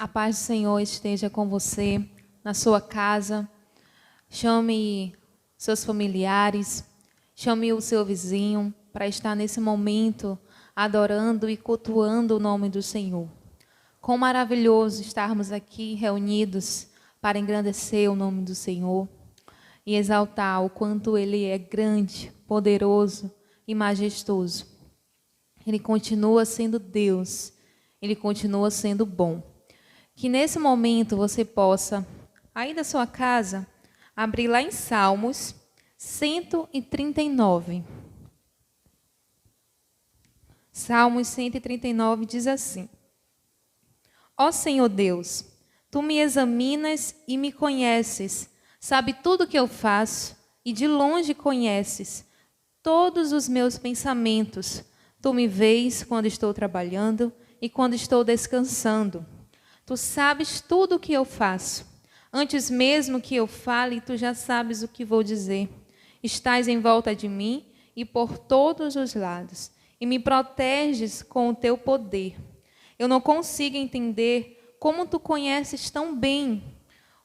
A paz do Senhor esteja com você, na sua casa. Chame seus familiares, chame o seu vizinho para estar nesse momento adorando e cultuando o nome do Senhor. Quão maravilhoso estarmos aqui reunidos para engrandecer o nome do Senhor e exaltar o quanto Ele é grande, poderoso e majestoso. Ele continua sendo Deus, Ele continua sendo bom. Que nesse momento você possa, aí da sua casa, abrir lá em Salmos 139. Salmos 139 diz assim: Ó Senhor Deus, Tu me examinas e me conheces, sabe tudo o que eu faço e de longe conheces todos os meus pensamentos. Tu me vês quando estou trabalhando e quando estou descansando. Tu sabes tudo o que eu faço. Antes mesmo que eu fale, tu já sabes o que vou dizer. Estás em volta de mim e por todos os lados, e me proteges com o teu poder. Eu não consigo entender como tu conheces tão bem.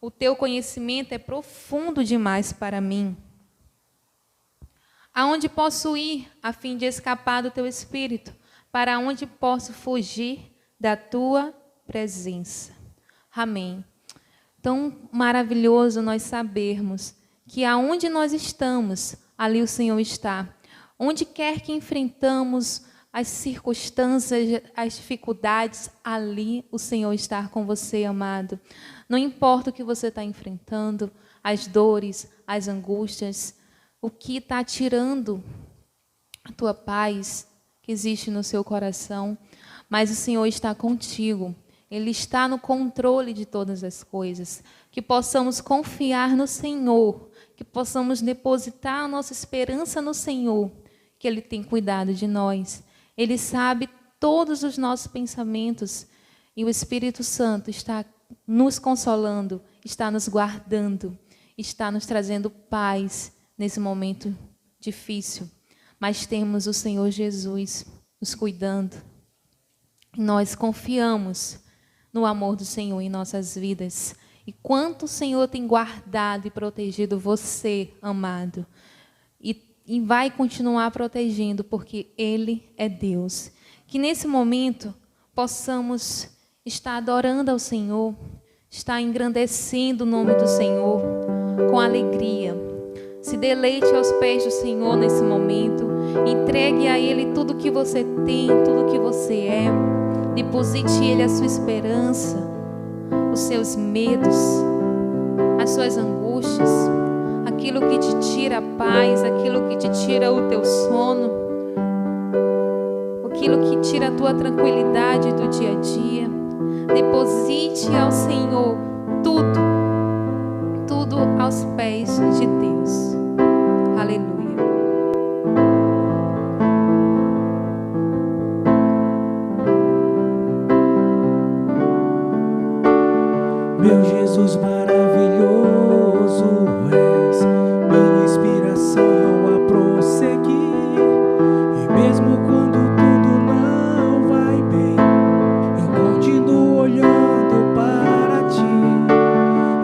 O teu conhecimento é profundo demais para mim. Aonde posso ir a fim de escapar do teu espírito? Para onde posso fugir da tua presença? Amém. Tão maravilhoso nós sabermos que aonde nós estamos, ali o Senhor está. Onde quer que enfrentamos as circunstâncias, as dificuldades, ali o Senhor está com você, amado. Não importa o que você está enfrentando, as dores, as angústias, o que está tirando a tua paz que existe no seu coração, mas o Senhor está contigo. Ele está no controle de todas as coisas. Que possamos confiar no Senhor, que possamos depositar a nossa esperança no Senhor, que Ele tem cuidado de nós. Ele sabe todos os nossos pensamentos e o Espírito Santo está nos consolando, está nos guardando, está nos trazendo paz nesse momento difícil. Mas temos o Senhor Jesus nos cuidando. Nós confiamos no amor do Senhor em nossas vidas. E quanto o Senhor tem guardado e protegido você, amado. E vai continuar protegendo, porque Ele é Deus. Que nesse momento possamos estar adorando ao Senhor, estar engrandecendo o nome do Senhor com alegria. Se deleite aos pés do Senhor nesse momento. Entregue a Ele tudo que você tem, tudo que você é. Deposite Ele a sua esperança, os seus medos, as suas angústias, aquilo que te tira a paz, aquilo que te tira o teu sono, aquilo que tira a tua tranquilidade do dia a dia. Deposite ao Senhor tudo, tudo aos pés de Deus. Aleluia. Meu Jesus maravilhoso és, minha inspiração a prosseguir. E mesmo quando tudo não vai bem, eu continuo olhando para ti.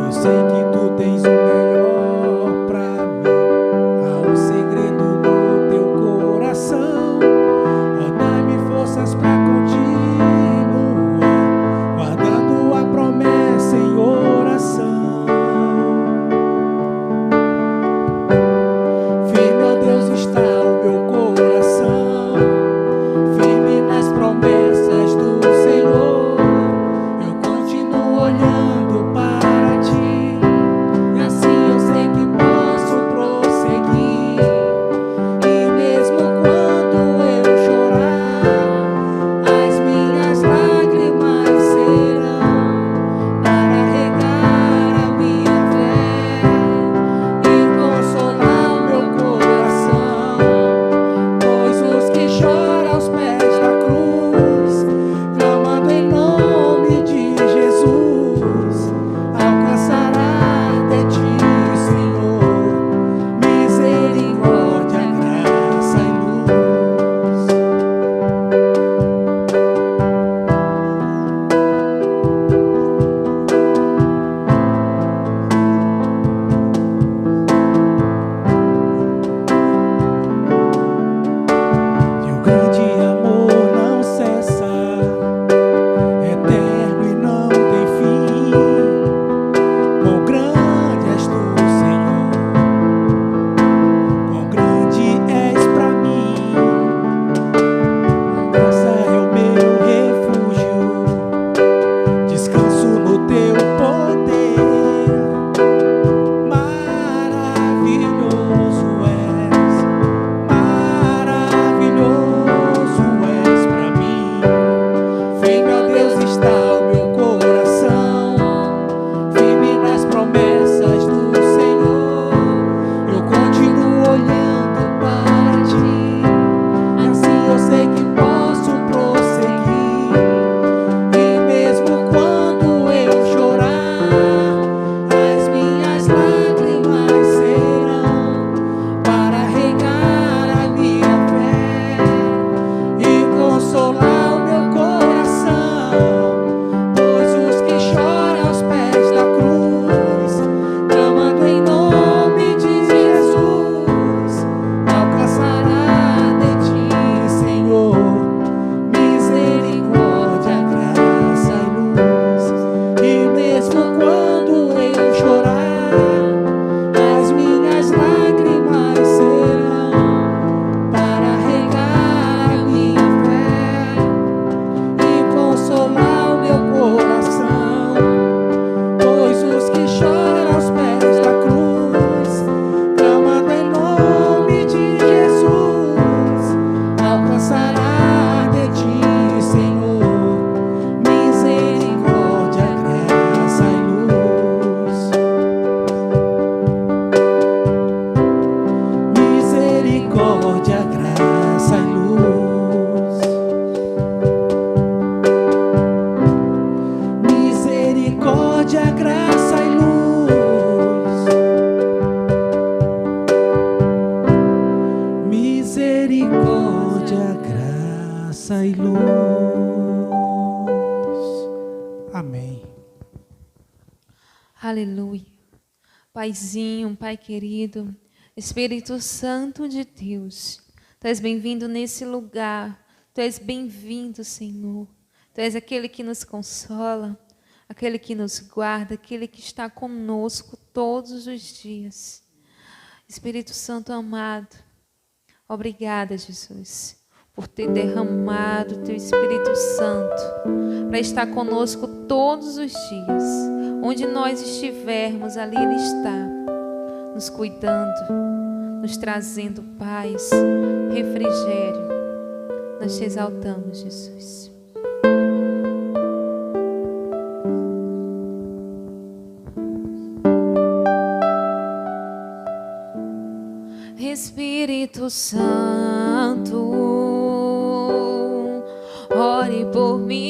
Eu sei que tu tens o melhor pra mim. Há um segredo no teu coração. Ó, dai-me forças pra continuar, guardando a promessa em oração. grande amor não cessa, eterno e não tem fim. Quão grande és tu, Senhor, quão grande és pra mim. A graça é o meu refúgio, descanso no teu poder. Maravilhoso és pra mim. Firme, ó Deus, está o meu coração, firme nas promessas do Senhor. Eu continuo olhando para ti, assim eu sei que posso prosseguir. E mesmo quando eu chorar, as minhas lágrimas serão para regar a minha fé e consolar o meu coração. Pois os que choram aos pés da cruz, clamando em nome de Jesus, alcançará de ti, Senhor, misericórdia, graça e luz. E mesmo quando eu chorar, as minhas lágrimas serão para regar a minha fé e consolar o meu coração. Pois os que choram aos pés da cruz, clamando em nome de Jesus, alcançará de ti, Senhor, misericórdia, graça e luz. Misericórdia, graça e luz. Misericórdia, graça e luz. Misericórdia, graça e luz. Amém. Aleluia. Paizinho, Pai querido, Espírito Santo de Deus, Tu és bem-vindo nesse lugar. Tu és bem-vindo, Senhor. Tu és aquele que nos consola, aquele que nos guarda, aquele que está conosco todos os dias. Espírito Santo amado, obrigada, Jesus, por ter derramado o Teu Espírito Santo para estar conosco todos os dias. Onde nós estivermos, ali Ele está, nos cuidando, nos trazendo paz, refrigério. Nós Te exaltamos, Jesus. Espírito Santo, ore por mim.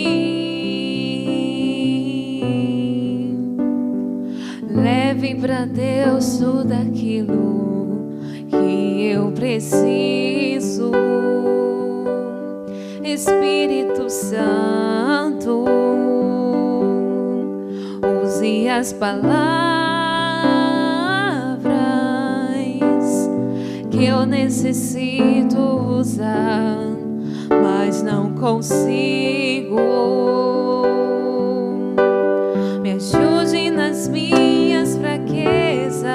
Leve para Deus tudo aquilo que eu preciso. Espírito Santo, use as palavras que eu necessito usar, mas não consigo. Me ajude nas minhas fraquezas,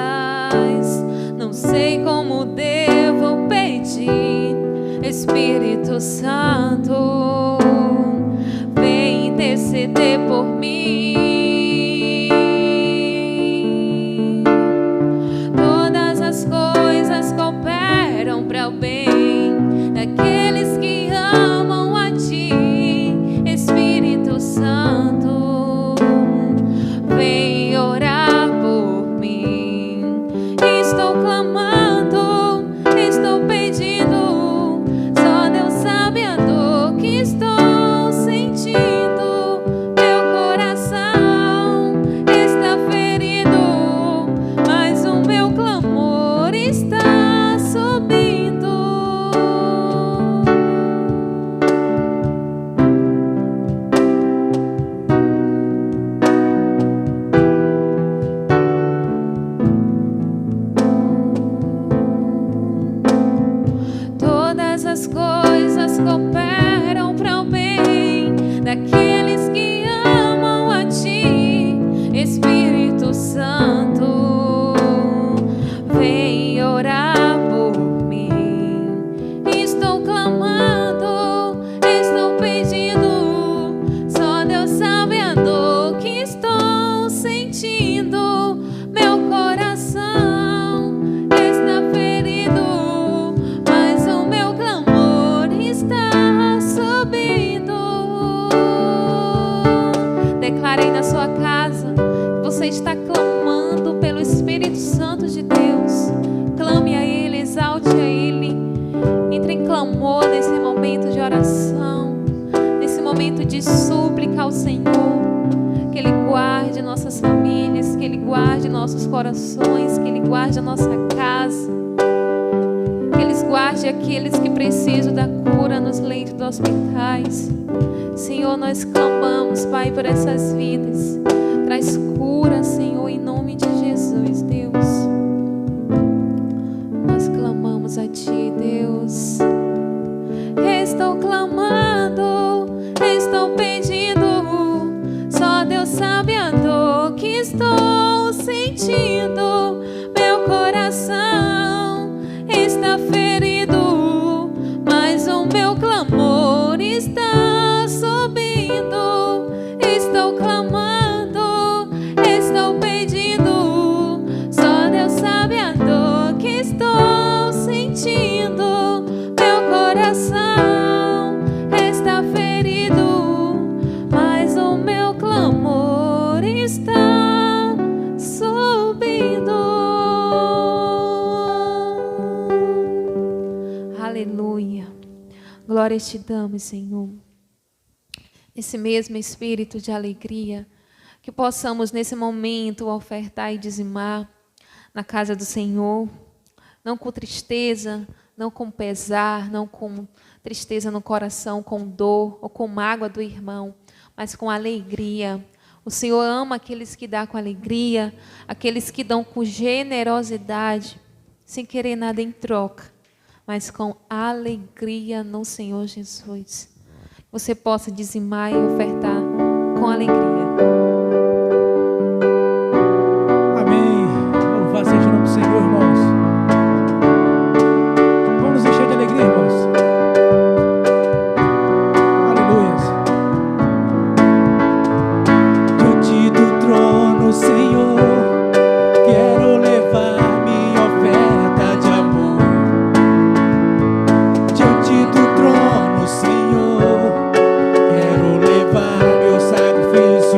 não sei como devo pedir. Espírito Santo, vem interceder por mim. Todas as coisas cooperam para o bem daqueles que amam a Ti. Espírito Santo, vem orar por mim. Estou clamando, estou pedindo, só Deus sabe a dor que estou sentindo. Meu coração cooperam para o bem daqueles que amam a Ti, Espírito Santo, vem orar por mim. Estou clamando, estou pedindo, só Deus sabe a dor que estou sentindo. Meu coração está ferido, mas o meu clamor está subindo. Declare aí na sua casa que você está clamando pelo Espírito Santo de Deus. Clame a Ele, exalte a Ele. Entre em clamor nesse momento de oração, nesse momento de súplica ao Senhor. Que Ele guarde nossas famílias, que Ele guarde nossos corações, que Ele guarde a nossa casa, que Ele guarde aqueles que precisam da cura nos leitos dos hospitais. Senhor, nós clamamos, Pai, por essas vidas. Traz cura, Senhor, em nome de Jesus, Deus. Nós clamamos a Ti, Deus. Estou clamando, estou pedindo, só Deus sabe a dor que estou sentindo. Meu coração está ferido, mas o meu clamor está subindo. Estou clamando, estou pedindo, só Deus sabe a dor que estou sentindo. Meu coração está ferido, mas o meu clamor está subindo. Aleluia. Glórias te damos, Senhor. Esse mesmo espírito de alegria, que possamos nesse momento ofertar e dizimar na casa do Senhor, não com tristeza, não com pesar, não com tristeza no coração, com dor ou com mágoa do irmão, mas com alegria. O Senhor ama aqueles que dão com alegria, aqueles que dão com generosidade, sem querer nada em troca, mas com alegria no Senhor Jesus. Você possa dizimar e ofertar com alegria. Amém. Louvado seja o nome do Senhor, irmãos. Vamos nos encher de alegria, irmãos. Aleluia. Diante do trono, Senhor, quero levar minha oferta de amor. Diante do trono, Senhor, quero levar meu sacrifício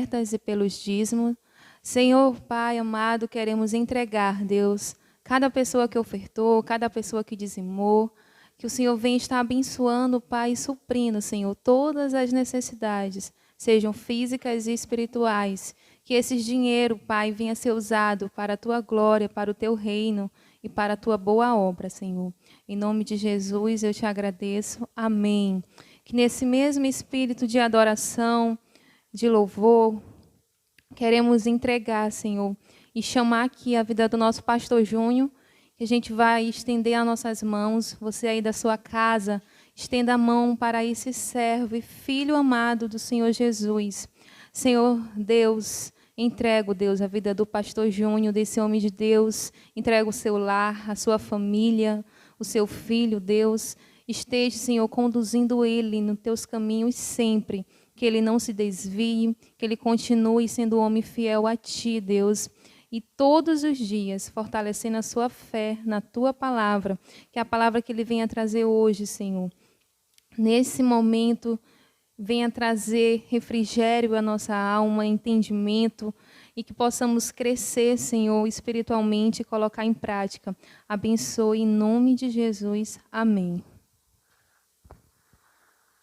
ofertas e pelos dízimos. Senhor, Pai amado, queremos entregar, Deus, cada pessoa que ofertou, cada pessoa que dizimou, que o Senhor venha estar abençoando, Pai, e suprindo, Senhor, todas as necessidades, sejam físicas e espirituais. Que esse dinheiro, Pai, venha ser usado para a Tua glória, para o Teu reino e para a Tua boa obra, Senhor. Em nome de Jesus eu te agradeço. Amém. Que nesse mesmo espírito de adoração, de louvor, queremos entregar, Senhor, e chamar aqui a vida do nosso pastor Júnior, que a gente vai estender as nossas mãos. Você aí da sua casa, estenda a mão para esse servo e filho amado do Senhor Jesus. Senhor Deus, entrego, Deus, a vida do pastor Júnior, desse homem de Deus. Entrego o seu lar, a sua família, o seu filho, Deus. Esteja, Senhor, conduzindo ele nos teus caminhos sempre. Que ele não se desvie, que ele continue sendo um homem fiel a ti, Deus. E todos os dias fortalecendo a sua fé na tua palavra. Que a palavra que ele venha trazer hoje, Senhor, nesse momento, venha trazer refrigério à nossa alma, entendimento, e que possamos crescer, Senhor, espiritualmente e colocar em prática. Abençoe em nome de Jesus. Amém.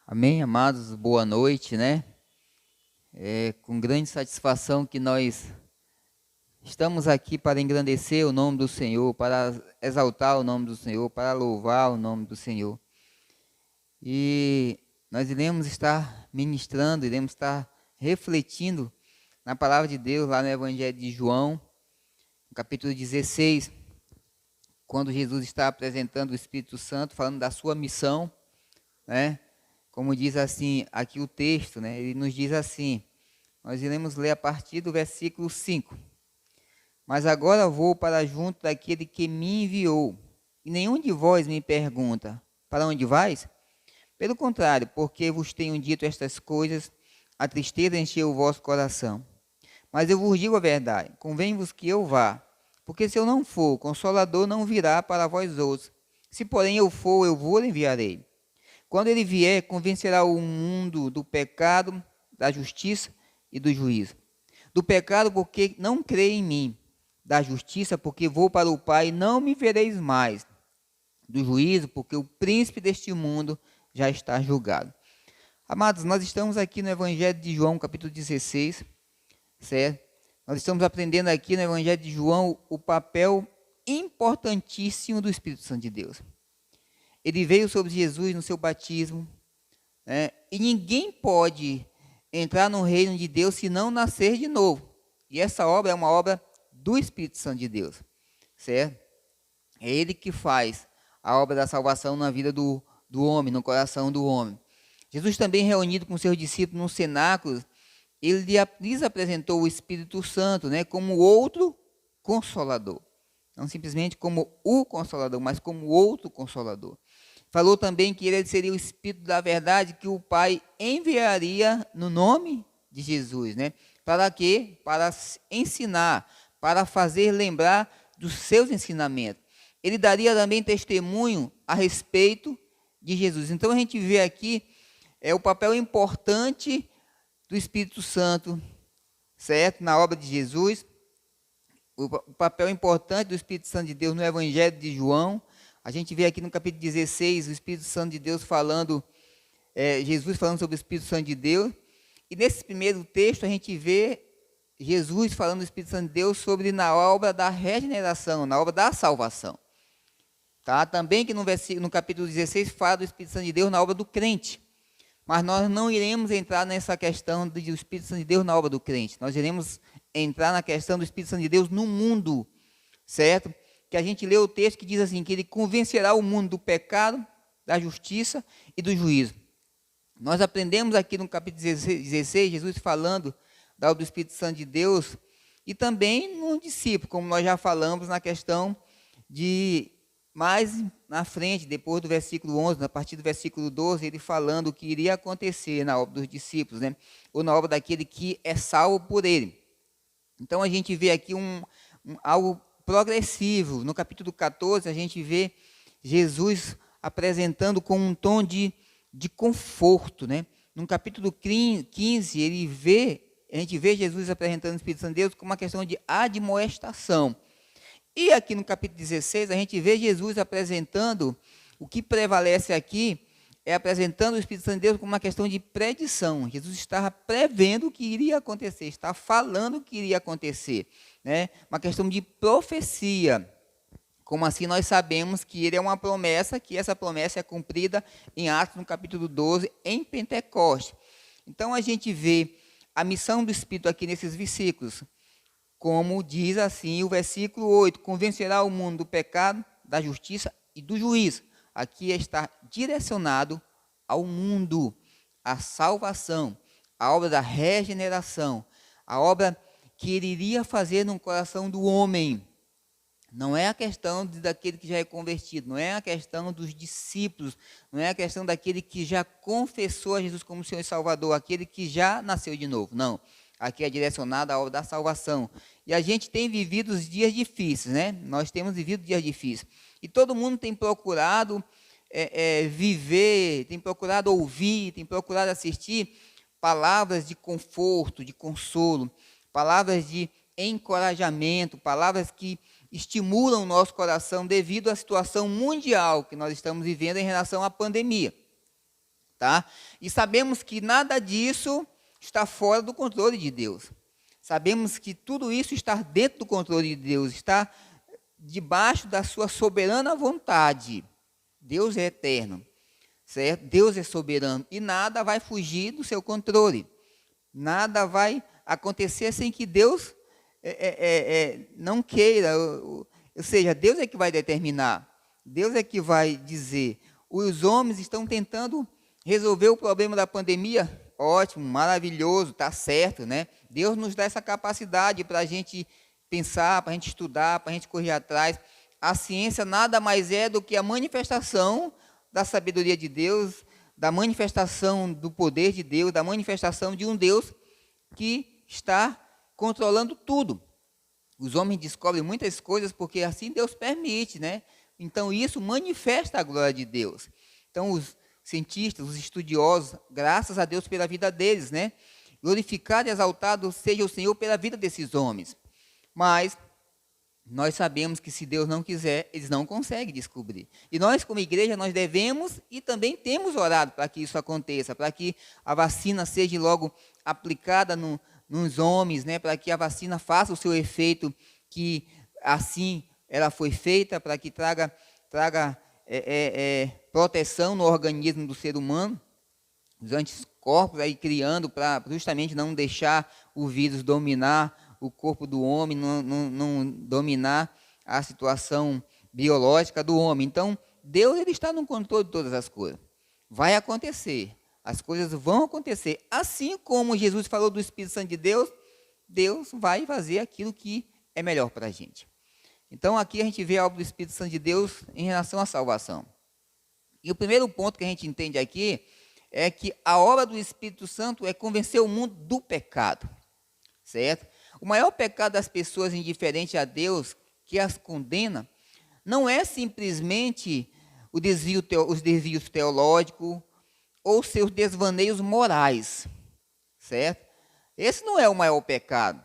Amém, amados, boa noite, né? É com grande satisfação que nós estamos aqui para engrandecer o nome do Senhor, para exaltar o nome do Senhor, para louvar o nome do Senhor. E nós iremos estar ministrando, iremos estar refletindo na palavra de Deus, lá no Evangelho de João, no capítulo 16, quando Jesus está apresentando o Espírito Santo, falando da sua missão, né? Como diz assim, aqui o texto, né? Ele nos diz assim, nós iremos ler a partir do versículo 5. Mas agora vou para junto daquele que me enviou, e nenhum de vós me pergunta, para onde vais? Pelo contrário, porque vos tenho dito estas coisas, a tristeza encheu o vosso coração. Mas eu vos digo a verdade, convém-vos que eu vá, porque se eu não for, o Consolador não virá para vós outros. Se porém eu for, eu vos enviarei. Quando ele vier, convencerá o mundo do pecado, da justiça e do juízo. Do pecado, porque não crê em mim. Da justiça, porque vou para o Pai e não me vereis mais. Do juízo, porque o príncipe deste mundo já está julgado. Amados, nós estamos aqui no Evangelho de João, capítulo 16, certo? Nós estamos aprendendo aqui no Evangelho de João o papel importantíssimo do Espírito Santo de Deus. Ele veio sobre Jesus no seu batismo, né? E ninguém pode entrar no reino de Deus se não nascer de novo. E essa obra é uma obra do Espírito Santo de Deus, certo? É Ele que faz a obra da salvação na vida do homem, no coração do homem. Jesus também, reunido com seus discípulos no cenáculo, ele lhes apresentou o Espírito Santo, né, como outro Consolador. Não simplesmente como o Consolador, mas como outro Consolador. Falou também que ele seria o Espírito da verdade que o Pai enviaria no nome de Jesus, né? Para quê? Para ensinar, para fazer lembrar dos seus ensinamentos. Ele daria também testemunho a respeito de Jesus. Então a gente vê aqui o papel importante do Espírito Santo, certo? Na obra de Jesus, o papel importante do Espírito Santo de Deus no Evangelho de João. A gente vê aqui no capítulo 16 o Espírito Santo de Deus falando, Jesus falando sobre o Espírito Santo de Deus. E nesse primeiro texto a gente vê Jesus falando do Espírito Santo de Deus sobre na obra da regeneração, na obra da salvação. Tá? Também que no capítulo 16 fala do Espírito Santo de Deus na obra do crente. Mas nós não iremos entrar nessa questão do Espírito Santo de Deus na obra do crente. Nós iremos entrar na questão do Espírito Santo de Deus no mundo, certo? Que a gente lê o texto que diz assim, que ele convencerá o mundo do pecado, da justiça e do juízo. Nós aprendemos aqui no capítulo 16, Jesus falando da obra do Espírito Santo de Deus e também no discípulo, como nós já falamos na questão de mais na frente, depois do versículo 11, a partir do versículo 12, ele falando o que iria acontecer na obra dos discípulos, né? Ou na obra daquele que é salvo por ele. Então a gente vê aqui algo progressivo. No capítulo 14, a gente vê Jesus apresentando com um tom de conforto, né? No capítulo 15, ele vê a gente vê Jesus apresentando o Espírito Santo de Deus como uma questão de admoestação. E aqui no capítulo 16, a gente vê Jesus apresentando, o que prevalece aqui, é apresentando o Espírito Santo de Deus como uma questão de predição. Jesus estava prevendo o que iria acontecer, estava falando o que iria acontecer, né? Uma questão de profecia. Como assim nós sabemos que ele é uma promessa, que essa promessa é cumprida em Atos, no capítulo 12, em Pentecostes. Então a gente vê a missão do Espírito aqui nesses versículos, como diz assim o versículo 8, convencerá o mundo do pecado, da justiça e do juízo. Aqui está direcionado ao mundo, à salvação, a obra da regeneração, a obra que ele iria fazer no coração do homem. Não é a questão daquele que já é convertido, não é a questão dos discípulos, não é a questão daquele que já confessou a Jesus como Senhor e Salvador, aquele que já nasceu de novo, não. Aqui é direcionado à obra da salvação. E a gente tem vivido os dias difíceis, né? Nós temos vivido dias difíceis. E todo mundo tem procurado viver, tem procurado ouvir, tem procurado assistir palavras de conforto, de consolo, palavras de encorajamento, palavras que estimulam o nosso coração devido à situação mundial que nós estamos vivendo em relação à pandemia. Tá? E sabemos que nada disso está fora do controle de Deus. Sabemos que tudo isso está dentro do controle de Deus, está debaixo da sua soberana vontade. Deus é eterno, certo? Deus é soberano e nada vai fugir do seu controle. Nada vai acontecer sem que Deus não queira. Ou seja, Deus é que vai determinar. Deus é que vai dizer. Os homens estão tentando resolver o problema da pandemia. Ótimo, maravilhoso, está certo, né? Deus nos dá essa capacidade para a gente pensar, para a gente estudar, para a gente correr atrás. A ciência nada mais é do que a manifestação da sabedoria de Deus, da manifestação do poder de Deus, da manifestação de um Deus que está controlando tudo. Os homens descobrem muitas coisas porque assim Deus permite, né? Então isso manifesta a glória de Deus. Então os cientistas, os estudiosos, graças a Deus pela vida deles, né? Glorificado e exaltado seja o Senhor pela vida desses homens. Mas nós sabemos que se Deus não quiser, eles não conseguem descobrir. E nós, como igreja, nós devemos e também temos orado para que isso aconteça, para que a vacina seja logo aplicada nos homens, né? Para que a vacina faça o seu efeito, que assim ela foi feita, para que traga proteção no organismo do ser humano, os anticorpos aí criando para justamente não deixar o vírus dominar o corpo do homem, não dominar a situação biológica do homem. Então, Deus ele está no controle de todas as coisas. Vai acontecer, as coisas vão acontecer. Assim como Jesus falou do Espírito Santo de Deus, Deus vai fazer aquilo que é melhor para a gente. Então, aqui a gente vê a obra do Espírito Santo de Deus em relação à salvação. E o primeiro ponto que a gente entende aqui é que a obra do Espírito Santo é convencer o mundo do pecado, certo? O maior pecado das pessoas indiferentes a Deus, que as condena, não é simplesmente os desvios teológicos ou seus desvaneios morais, certo? Esse não é o maior pecado.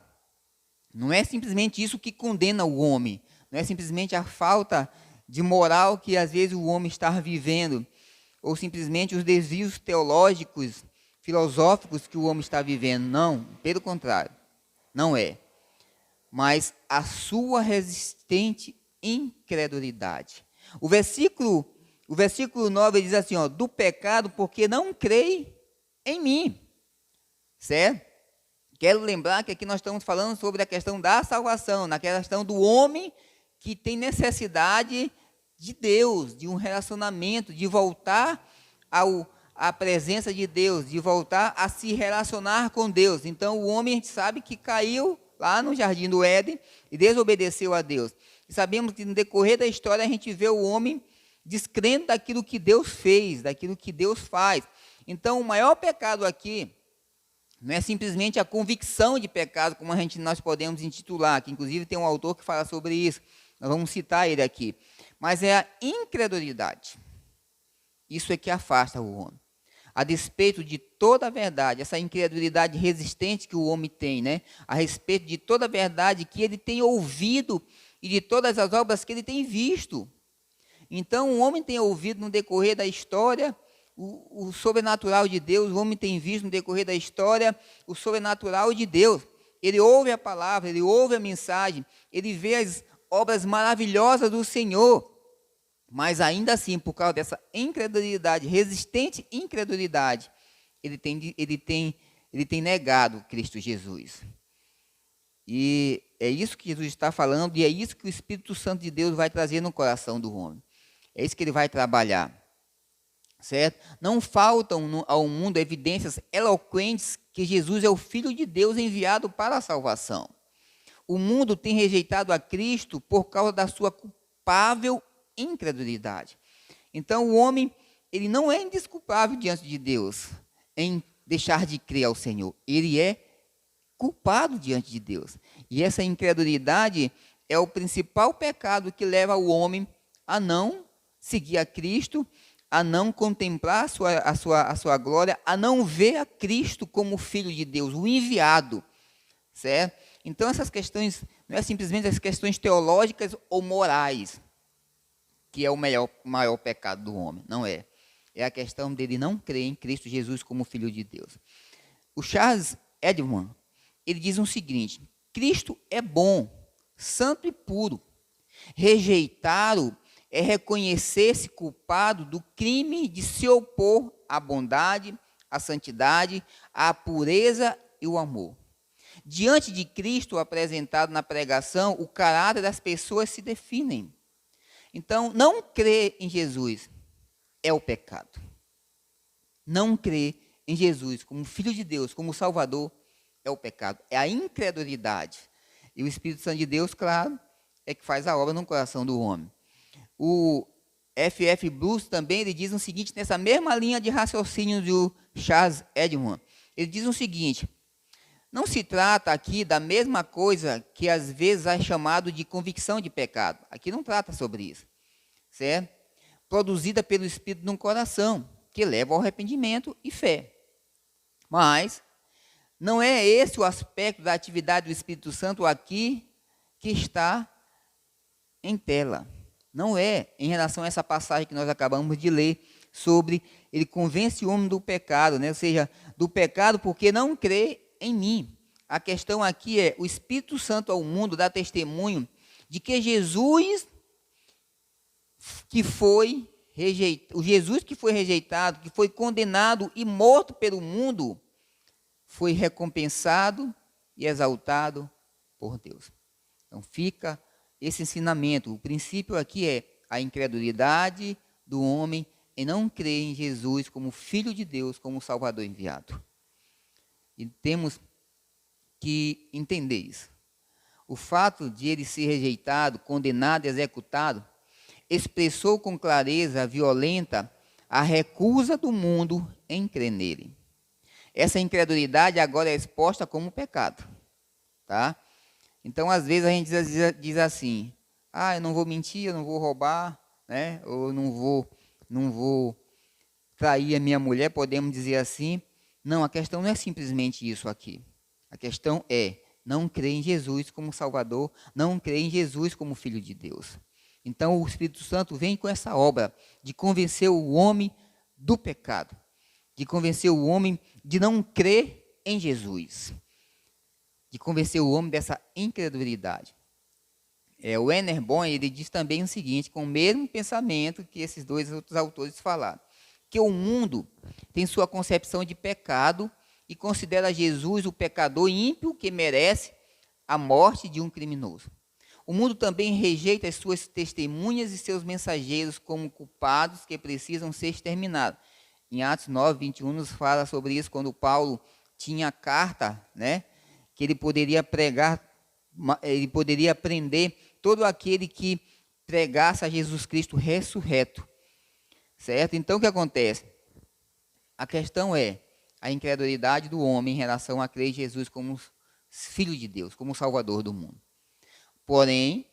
Não é simplesmente isso que condena o homem. Não é simplesmente a falta de moral que às vezes o homem está vivendo, ou simplesmente os desvios teológicos, filosóficos que o homem está vivendo. Não, pelo contrário, não é. Mas a sua resistente incredulidade. O versículo 9 diz assim, ó, do pecado porque não creem em mim. Certo? Quero lembrar que aqui nós estamos falando sobre a questão da salvação, na questão do homem que tem necessidade de Deus, de um relacionamento, de voltar à presença de Deus, de voltar a se relacionar com Deus. Então, o homem, a gente sabe que caiu lá no jardim do Éden e desobedeceu a Deus. E sabemos que no decorrer da história a gente vê o homem descrendo daquilo que Deus fez, daquilo que Deus faz. Então, o maior pecado aqui não é simplesmente a convicção de pecado, como nós podemos intitular, que inclusive tem um autor que fala sobre isso. Nós vamos citar ele aqui. Mas é a incredulidade. Isso é que afasta o homem. a despeito de toda a verdade, essa incredulidade resistente que o homem tem, né? A respeito de toda a verdade que ele tem ouvido e de todas as obras que ele tem visto. Então, o homem tem ouvido no decorrer da história o sobrenatural de Deus, o homem tem visto no decorrer da história o sobrenatural de Deus. Ele ouve a palavra, ele ouve a mensagem, ele vê as obras maravilhosas do Senhor. Mas ainda assim, por causa dessa incredulidade, resistente incredulidade, ele tem negado Cristo Jesus. E é isso que Jesus está falando, e é isso que o Espírito Santo de Deus vai trazer no coração do homem. É isso que ele vai trabalhar. Certo? Não faltam ao mundo evidências eloquentes que Jesus é o Filho de Deus enviado para a salvação. O mundo tem rejeitado a Cristo por causa da sua culpável incredulidade. Então, o homem, ele não é indesculpável diante de Deus em deixar de crer ao Senhor. Ele é culpado diante de Deus. E essa incredulidade é o principal pecado que leva o homem a não seguir a Cristo, a não contemplar a sua glória, a não ver a Cristo como Filho de Deus, o enviado. Certo? Então, essas questões, não é simplesmente as questões teológicas ou morais, que é o maior pecado do homem, não é. É a questão dele não crer em Cristo Jesus como Filho de Deus. O Charles Edmond, ele diz o seguinte: Cristo é bom, santo e puro. Rejeitá-lo é reconhecer-se culpado do crime de se opor à bondade, à santidade, à pureza e o amor. Diante de Cristo apresentado na pregação, o caráter das pessoas se definem. Então, não crer em Jesus é o pecado. Não crer em Jesus como Filho de Deus, como Salvador, é o pecado. É a incredulidade. E o Espírito Santo de Deus, claro, é que faz a obra no coração do homem. O F.F. Bruce também, ele diz o seguinte, nessa mesma linha de raciocínio do Charles Edmond. Ele diz o seguinte: não se trata aqui da mesma coisa que às vezes é chamado de convicção de pecado. Aqui não trata sobre isso, certo? Produzida pelo Espírito no coração, que leva ao arrependimento e fé. Mas não é esse o aspecto da atividade do Espírito Santo aqui que está em tela. Não é em relação a essa passagem que nós acabamos de ler sobre ele convence o homem do pecado, né? Ou seja, do pecado porque não crê em mim. A questão aqui é: o Espírito Santo ao mundo dá testemunho de que Jesus que foi rejeitado, que foi condenado e morto pelo mundo, foi recompensado e exaltado por Deus. Então fica esse ensinamento. O princípio aqui é a incredulidade do homem em não crer em Jesus como Filho de Deus, como Salvador enviado. E temos que entender isso. O fato de ele ser rejeitado, condenado e executado, expressou com clareza violenta a recusa do mundo em crer nele. Essa incredulidade agora é exposta como pecado. Tá? Então, às vezes, a gente diz assim: eu não vou mentir, eu não vou roubar, né? Ou não vou trair a minha mulher, podemos dizer assim. Não, a questão não é simplesmente isso aqui. A questão é não crer em Jesus como Salvador, não crer em Jesus como Filho de Deus. Então, o Espírito Santo vem com essa obra de convencer o homem do pecado, de convencer o homem de não crer em Jesus, de convencer o homem dessa incredulidade. O Werner Bonn, ele diz também o seguinte, com o mesmo pensamento que esses dois outros autores falaram, que o mundo tem sua concepção de pecado e considera Jesus o pecador ímpio que merece a morte de um criminoso. O mundo também rejeita as suas testemunhas e seus mensageiros como culpados que precisam ser exterminados. Em Atos 9, 21, nos fala sobre isso, quando Paulo tinha a carta, né, que ele poderia pregar, ele poderia prender todo aquele que pregasse a Jesus Cristo ressurreto. Certo? Então, o que acontece? A questão é a incredulidade do homem em relação a crer em Jesus como Filho de Deus, como Salvador do mundo. Porém,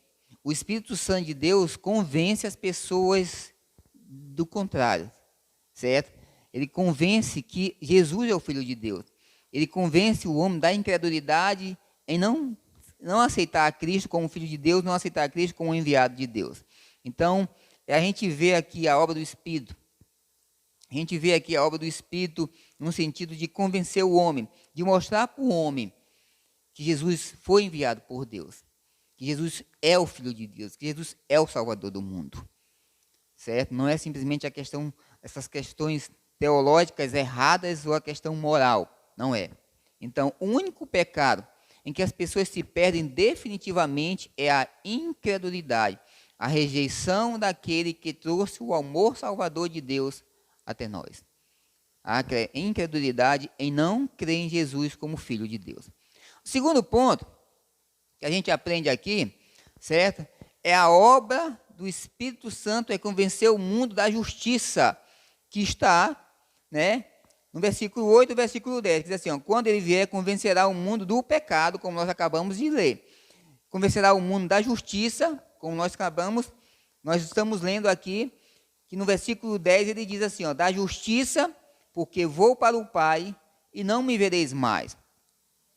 o Espírito Santo de Deus convence as pessoas do contrário, certo? Ele convence que Jesus é o Filho de Deus. Ele convence o homem da incredulidade em não aceitar a Cristo como Filho de Deus, não aceitar a Cristo como enviado de Deus. Então, a gente vê aqui a obra do Espírito. A gente vê aqui a obra do Espírito no sentido de convencer o homem, de mostrar para o homem que Jesus foi enviado por Deus, que Jesus é o Filho de Deus, que Jesus é o Salvador do mundo. Certo? Não é simplesmente essas questões teológicas erradas ou a questão moral. Não é. Então, o único pecado em que as pessoas se perdem definitivamente é a incredulidade, a rejeição daquele que trouxe o amor salvador de Deus até nós. A incredulidade em não crer em Jesus como Filho de Deus. O segundo ponto que a gente aprende aqui, certo? É a obra do Espírito Santo é convencer o mundo da justiça, que está, no versículo 8 e versículo 10, que diz assim, quando ele vier, convencerá o mundo do pecado, como nós acabamos de ler. Convencerá o mundo da justiça, como nós estamos lendo aqui, que no versículo 10 ele diz assim, da justiça, porque vou para o Pai e não me vereis mais.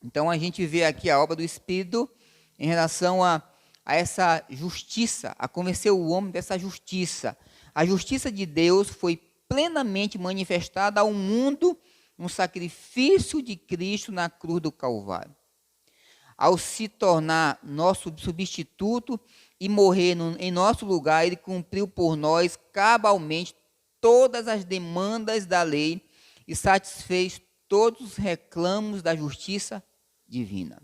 Então a gente vê aqui a obra do Espírito em relação a essa justiça, a convencer o homem dessa justiça. A justiça de Deus foi plenamente manifestada ao mundo no sacrifício de Cristo na cruz do Calvário. Ao se tornar nosso substituto e morrer em nosso lugar, ele cumpriu por nós cabalmente todas as demandas da lei e satisfez todos os reclamos da justiça divina.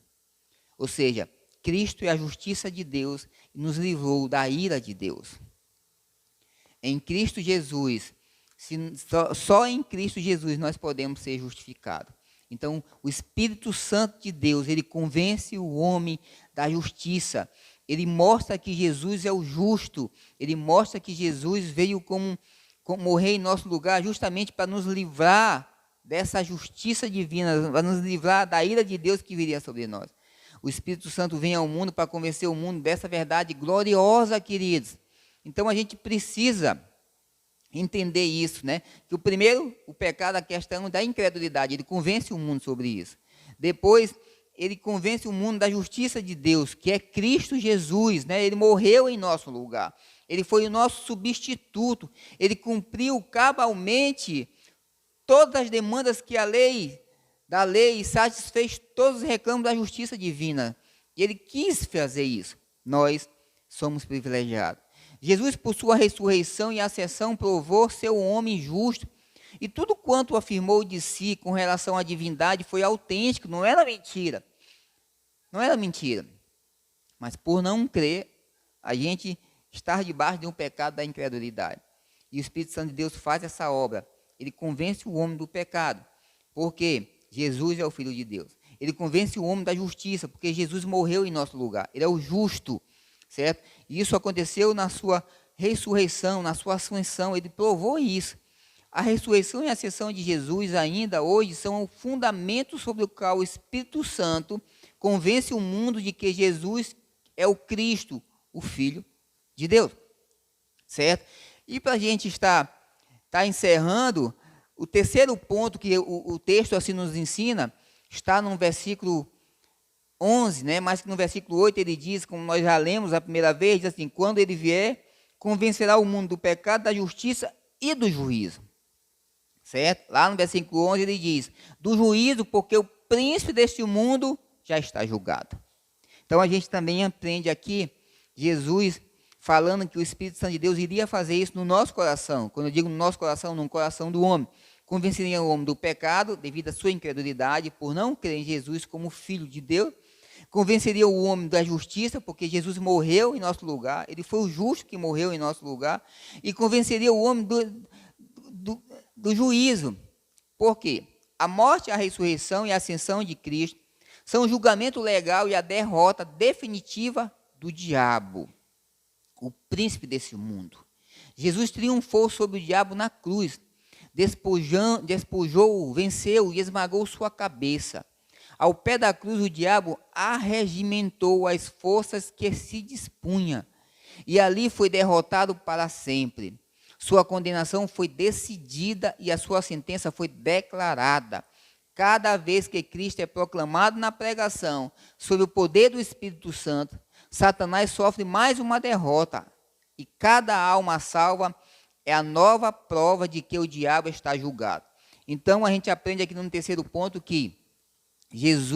Ou seja, Cristo é a justiça de Deus e nos livrou da ira de Deus. Em Cristo Jesus, só em Cristo Jesus nós podemos ser justificados. Então, o Espírito Santo de Deus, ele convence o homem da justiça. Ele mostra que Jesus é o justo. Ele mostra que Jesus veio como morrer em nosso lugar justamente para nos livrar dessa justiça divina, para nos livrar da ira de Deus que viria sobre nós. O Espírito Santo vem ao mundo para convencer o mundo dessa verdade gloriosa, queridos. Então, a gente precisa entender isso, que o pecado, a questão da incredulidade, ele convence o mundo sobre isso. Depois, ele convence o mundo da justiça de Deus, que é Cristo Jesus, Ele morreu em nosso lugar. Ele foi o nosso substituto. Ele cumpriu cabalmente todas as demandas que da lei satisfez todos os reclamos da justiça divina. E ele quis fazer isso. Nós somos privilegiados. Jesus, por sua ressurreição e ascensão, provou ser um homem justo. E tudo quanto afirmou de si com relação à divindade foi autêntico, não era mentira. Não era mentira. Mas por não crer, a gente está debaixo de um pecado da incredulidade. E o Espírito Santo de Deus faz essa obra. Ele convence o homem do pecado. Por quê? Jesus é o Filho de Deus. Ele convence o homem da justiça, porque Jesus morreu em nosso lugar. Ele é o justo, certo? E isso aconteceu na sua ressurreição, na sua ascensão. Ele provou isso. A ressurreição e a ascensão de Jesus ainda hoje são o fundamento sobre o qual o Espírito Santo convence o mundo de que Jesus é o Cristo, o Filho de Deus, certo? E para a gente estar encerrando, o terceiro ponto que o texto assim nos ensina está no versículo 11, mas que no versículo 8 ele diz, como nós já lemos a primeira vez, diz assim, quando ele vier, convencerá o mundo do pecado, da justiça e do juízo. Certo? Lá no versículo 11 ele diz, do juízo, porque o príncipe deste mundo já está julgado. Então a gente também aprende aqui, Jesus falando que o Espírito Santo de Deus iria fazer isso no nosso coração. Quando eu digo no nosso coração, no coração do homem. Convenceria o homem do pecado, devido à sua incredulidade, por não crer em Jesus como Filho de Deus. Convenceria o homem da justiça, porque Jesus morreu em nosso lugar. Ele foi o justo que morreu em nosso lugar. E convenceria o homem do juízo. Por quê? A morte, a ressurreição e a ascensão de Cristo são o julgamento legal e a derrota definitiva do diabo, o príncipe desse mundo. Jesus triunfou sobre o diabo na cruz, despojou, venceu e esmagou sua cabeça. Ao pé da cruz, o diabo arregimentou as forças que se dispunha, e ali foi derrotado para sempre. Sua condenação foi decidida e a sua sentença foi declarada. Cada vez que Cristo é proclamado na pregação sob o poder do Espírito Santo, Satanás sofre mais uma derrota. E cada alma salva é a nova prova de que o diabo está julgado. Então a gente aprende aqui no terceiro ponto que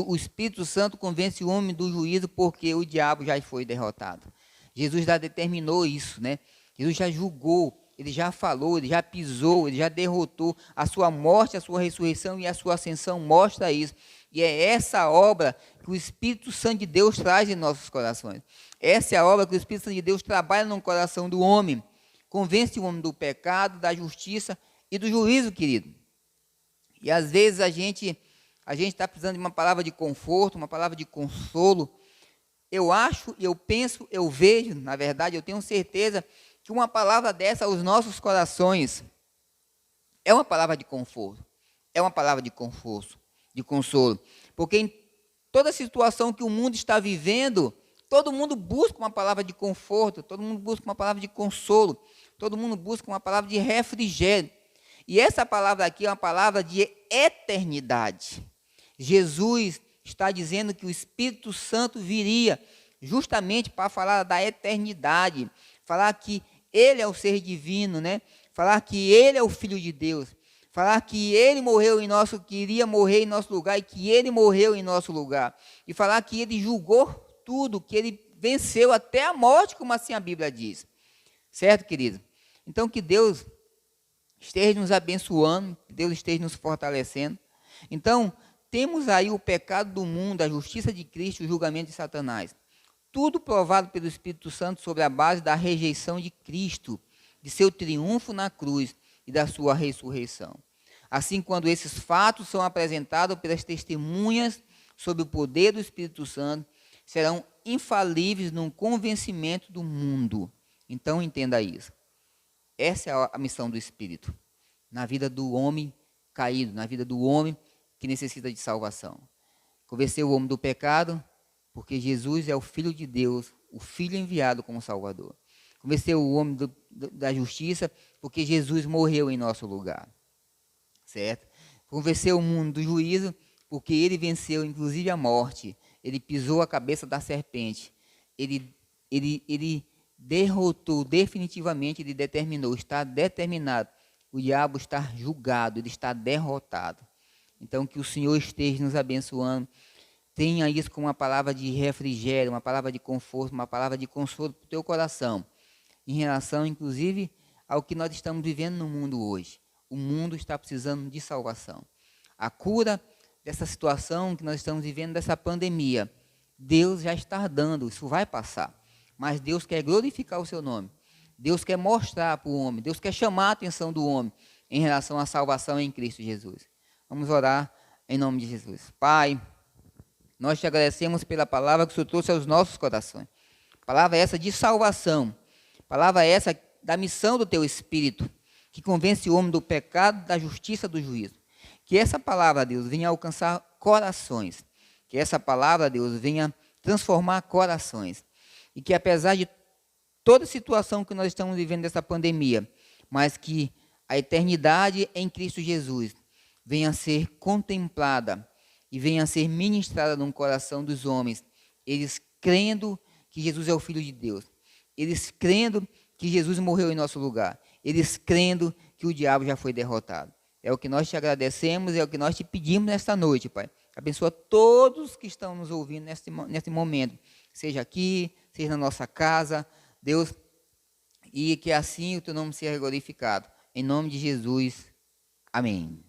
o Espírito Santo convence o homem do juízo porque o diabo já foi derrotado. Jesus já determinou isso, né? Jesus já julgou, ele já falou, ele já pisou, ele já derrotou. A sua morte, a sua ressurreição e a sua ascensão mostra isso. E é essa obra que o Espírito Santo de Deus traz em nossos corações. Essa é a obra que o Espírito Santo de Deus trabalha no coração do homem. Convence o homem do pecado, da justiça e do juízo, querido. E às vezes a gente está precisando de uma palavra de conforto, uma palavra de consolo. Eu acho, eu penso, eu vejo, na verdade, eu tenho certeza que uma palavra dessa aos nossos corações é uma palavra de conforto, é uma palavra de conforto, de consolo. Porque em toda situação que o mundo está vivendo, todo mundo busca uma palavra de conforto, todo mundo busca uma palavra de consolo, todo mundo busca uma palavra de refrigério. E essa palavra aqui é uma palavra de eternidade. Jesus está dizendo que o Espírito Santo viria justamente para falar da eternidade, falar que ele é o ser divino, né? Falar que ele é o Filho de Deus, falar que ele morreu que iria morrer em nosso lugar e que ele morreu em nosso lugar, e falar que ele julgou tudo, que ele venceu até a morte, como assim a Bíblia diz. Certo, querido? Então, que Deus esteja nos abençoando, que Deus esteja nos fortalecendo. Então, temos aí o pecado do mundo, a justiça de Cristo, o julgamento de Satanás. Tudo provado pelo Espírito Santo sobre a base da rejeição de Cristo, de seu triunfo na cruz e da sua ressurreição. Assim, quando esses fatos são apresentados pelas testemunhas sob o poder do Espírito Santo, serão infalíveis no convencimento do mundo. Então, entenda isso. Essa é a missão do Espírito, na vida do homem caído, na vida do homem que necessita de salvação. Convencer o homem do pecado, porque Jesus é o Filho de Deus, o Filho enviado como Salvador. Convencer o homem da justiça, porque Jesus morreu em nosso lugar. Certo? Convencer o mundo do juízo, porque ele venceu inclusive a morte. Ele pisou a cabeça da serpente. Ele derrotou definitivamente, ele determinou, está determinado. O diabo está julgado, ele está derrotado. Então, que o Senhor esteja nos abençoando. Tenha isso como uma palavra de refrigério, uma palavra de conforto, uma palavra de consolo para o teu coração. Em relação, inclusive, ao que nós estamos vivendo no mundo hoje. O mundo está precisando de salvação. A cura dessa situação que nós estamos vivendo, dessa pandemia, Deus já está dando, isso vai passar. Mas Deus quer glorificar o seu nome. Deus quer mostrar para o homem, Deus quer chamar a atenção do homem em relação à salvação em Cristo Jesus. Vamos orar em nome de Jesus. Pai, nós te agradecemos pela palavra que o Senhor trouxe aos nossos corações. Palavra essa de salvação. Palavra essa da missão do teu Espírito, que convence o homem do pecado, da justiça, do juízo. Que essa palavra, Deus, venha alcançar corações. Que essa palavra, Deus, venha transformar corações. E que apesar de toda a situação que nós estamos vivendo dessa pandemia, mas que a eternidade em Cristo Jesus venha a ser contemplada e venha a ser ministrada no coração dos homens, eles crendo que Jesus é o Filho de Deus, eles crendo que Jesus morreu em nosso lugar, eles crendo que o diabo já foi derrotado. É o que nós te agradecemos, é o que nós te pedimos nesta noite, Pai. Abençoa todos que estão nos ouvindo nesse momento, seja aqui, seja na nossa casa, Deus, e que assim o teu nome seja glorificado. Em nome de Jesus, amém.